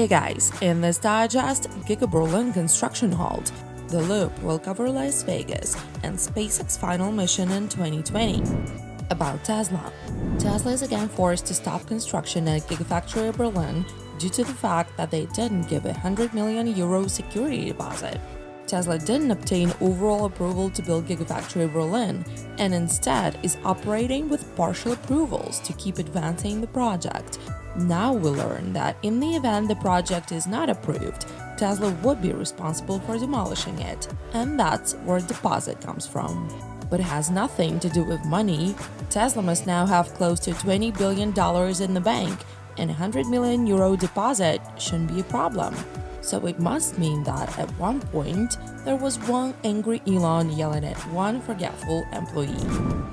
Hey guys, in this digest, GigaBerlin construction halt. The Loop will cover Las Vegas and SpaceX final mission in 2020. About Tesla. Tesla is again forced to stop construction at Gigafactory Berlin due to the fact that they didn't give a €100 million security deposit. Tesla didn't obtain overall approval to build Gigafactory Berlin and instead is operating with partial approvals to keep advancing the project. Now we learn that in the event the project is not approved, Tesla would be responsible for demolishing it, and that's where deposit comes from. But it has nothing to do with money. Tesla must now have close to $20 billion in the bank, and a €100 million deposit shouldn't be a problem. So it must mean that at one point, there was one angry Elon yelling at one forgetful employee.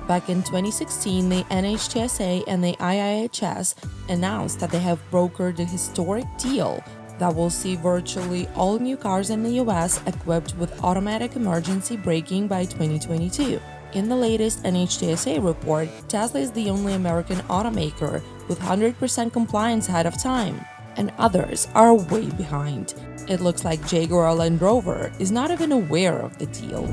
Back in 2016, the NHTSA and the IIHS announced that they have brokered a historic deal that will see virtually all new cars in the US equipped with automatic emergency braking by 2022. In the latest NHTSA report, Tesla is the only American automaker with 100% compliance ahead of time, and others are way behind. It looks like GigaBerlin Rover is not even aware of the deal.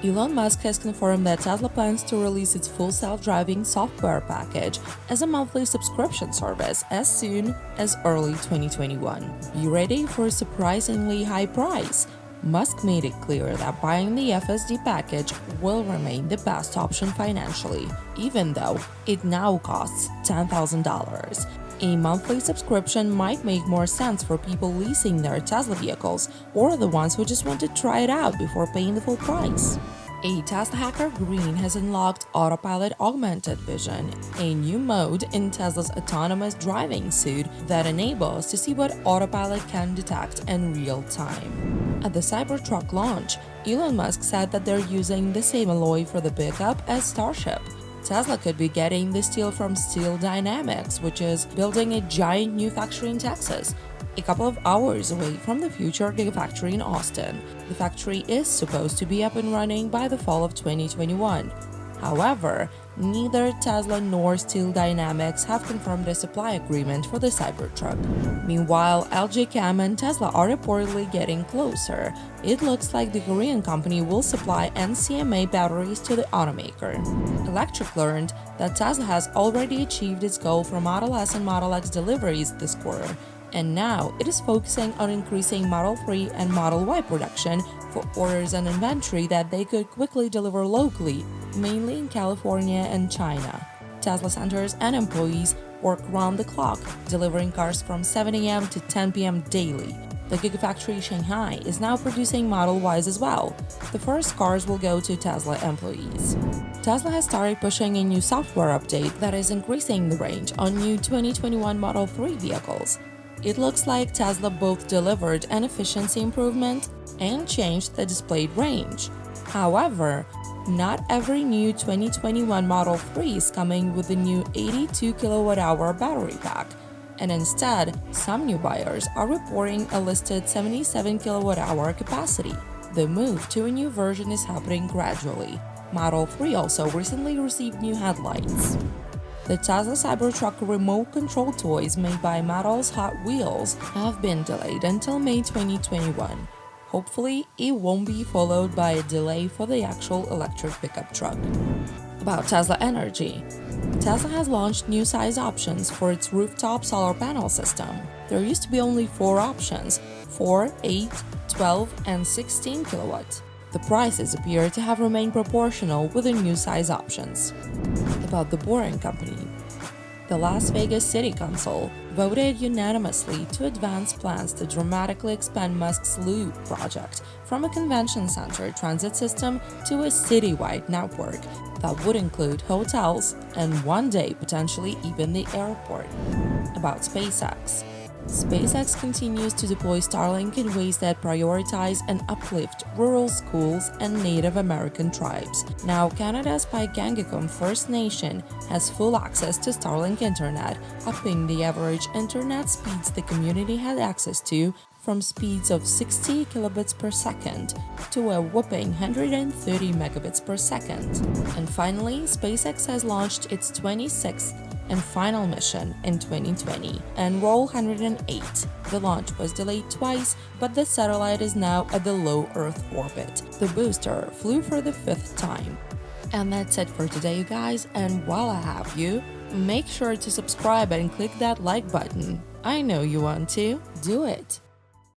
Elon Musk has confirmed that Tesla plans to release its full self-driving software package as a monthly subscription service as soon as early 2021. Be ready for a surprisingly high price. Musk made it clear that buying the FSD package will remain the best option financially, even though it now costs $10,000. A monthly subscription might make more sense for people leasing their Tesla vehicles or the ones who just want to try it out before paying the full price. A Tesla hacker Green has unlocked Autopilot Augmented Vision, a new mode in Tesla's autonomous driving suite that enables to see what Autopilot can detect in real time. At the Cybertruck launch, Elon Musk said that they're using the same alloy for the pickup as Starship. Tesla could be getting the steel from Steel Dynamics, which is building a giant new factory in Texas, a couple of hours away from the future Gigafactory in Austin. The factory is supposed to be up and running by the fall of 2021. However, neither Tesla nor Steel Dynamics have confirmed a supply agreement for the Cybertruck. Meanwhile, LG Chem and Tesla are reportedly getting closer. It looks like the Korean company will supply NCMA-batteries to the automaker. Electric learned that Tesla has already achieved its goal for Model S and Model X deliveries this quarter, and now it is focusing on increasing Model 3 and Model Y production for orders and inventory that they could quickly deliver locally, mainly in California and China. Tesla centers and employees work round the clock, delivering cars from 7 a.m. to 10 p.m. daily. The Gigafactory Shanghai is now producing Model Ys as well. The first cars will go to Tesla employees. Tesla has started pushing a new software update that is increasing the range on new 2021 Model 3 vehicles. It looks like Tesla both delivered an efficiency improvement and changed the displayed range. However, not every new 2021 Model 3 is coming with the new 82 kWh battery pack, and instead, some new buyers are reporting a listed 77 kWh capacity. The move to a new version is happening gradually. Model 3 also recently received new headlights. The Tesla Cybertruck remote control toys made by Mattel's Hot Wheels have been delayed until May 2021. Hopefully, it won't be followed by a delay for the actual electric pickup truck. About Tesla Energy. Tesla has launched new size options for its rooftop solar panel system. There used to be only 4 options: 4, 8, 12, and 16 kilowatts. The prices appear to have remained proportional with the new size options. About the Boring Company. The Las Vegas City Council voted unanimously to advance plans to dramatically expand Musk's Loop project from a convention center transit system to a citywide network that would include hotels and one day potentially even the airport. About SpaceX. SpaceX continues to deploy Starlink in ways that prioritize and uplift rural schools and Native American tribes. Now, Canada's Pikangikum First Nation has full access to Starlink internet, upping the average internet speeds the community had access to from speeds of 60 kilobits per second to a whopping 130 megabits per second. And finally, SpaceX has launched its 26th and final mission in 2020 and roll 108. The launch was delayed twice, but the satellite is now at the low Earth orbit. The booster flew for the 5th time. And that's it for today, you guys, and while I have you, make sure to subscribe and click that like button. I know you want to. Do it!